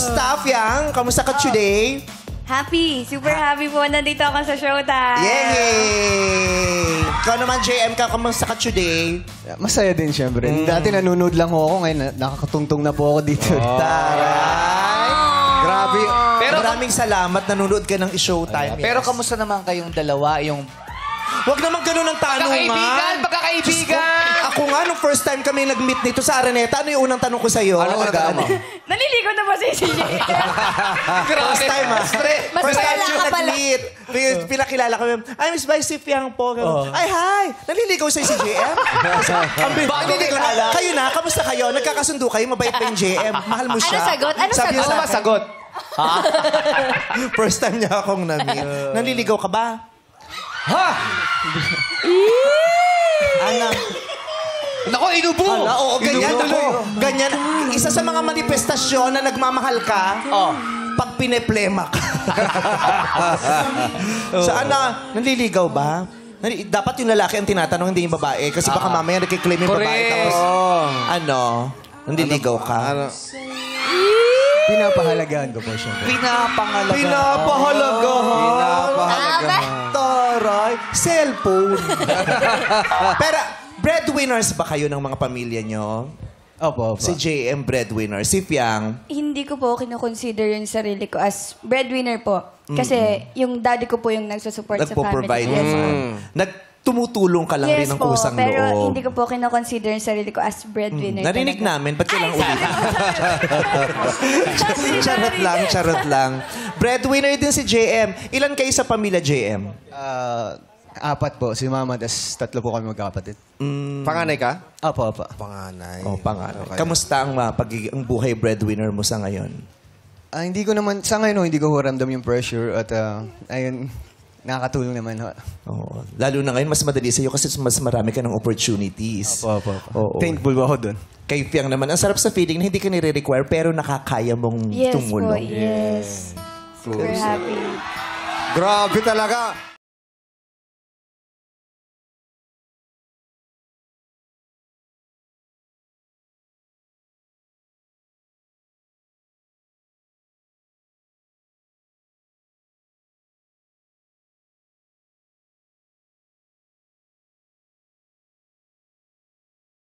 Kamusta, Fiang? Kamusta ka today? Happy. Super happy po. Nandito ako sa Showtime. Yay! Ikaw naman, JM, kamusta ka today? Masaya din, syempre. Dati nanonood lang ako. Ngayon, nakakatungtong na po ako dito. Taray! Grabe. Pero maraming salamat. Nanonood ka ng Showtime. Pero kamusta naman kayong dalawa? Yung Huwag naman ganun ang tanungan. Pagkakaibigan! Ako nga, nung first time kami nag-meet nito sa Araneta, ano yung unang tanong ko sa'yo? Ano unang tanong mo? Naliligo na ba si CJ? First time, ha? Mas First time wala yung ka pala. nag-meet. Pinakilala kami. Ay, Miss Vice Fiang po. Ay, hi! Naliligaw sa'yo si JM? Naliligaw na. Kayo na, kamusta kayo? Nagkakasundo kayo, mabait pa yung JM. Mahal mo siya. Ano sagot? Ano Sabi niya sagot? sa akin, Sagot. first time niya akong na-meet. Naliligaw ka ba? Ha? Anak. Nako, inubo! Hala, oo, ganyan. Inubo. Ganyan. Isa sa mga manifestasyon na nagmamahal ka, pag pineplema ka. Saan na? Naliligaw ba? Dapat yung lalaki ang tinatanong, hindi yung babae. Kasi baka mamaya nakiklaim yung babae. Correct. Tapos, naliligaw ka. Pinapahalagahan ko po, syempre. Pinapahalagahan. Taray. Cellphone. Pero, breadwinners ba kayo ng mga pamilya nyo? Opo. Si JM breadwinner. Si Fiang. Hindi ko po kinoconsider yung sarili ko as breadwinner po. Kasi yung daddy ko po yung nagsusupport sa family. Nagpo-provide. Yes po. Tumutulong ka lang rin Yes ng po, kusang pero loob. hindi ko po kinoconsider yung sarili ko as breadwinner. Narinig talaga. namin, ba't kailangan ulitin? charot lang. Breadwinner din si JM. Ilan kayo sa pamilya JM? Apat po. Si mama, tas 3 po kami magkapatid. Panganay ka? Opo. Panganay. Pangalan. Kamusta ang ang buhay breadwinner mo sa ngayon? Hindi ko naman, sa ngayon, hindi ko ramdam yung pressure at ayun, nakakatulong naman. Oo. Lalo na ngayon, mas madali sa'yo kasi mas marami ka ng opportunities. Opo. Oo. Thankful ako dun. Kay Fiang naman, ang sarap sa feeling na hindi ka nire-require pero nakakaya mong Yes po, tumulong. yes. Super happy. Grabe talaga.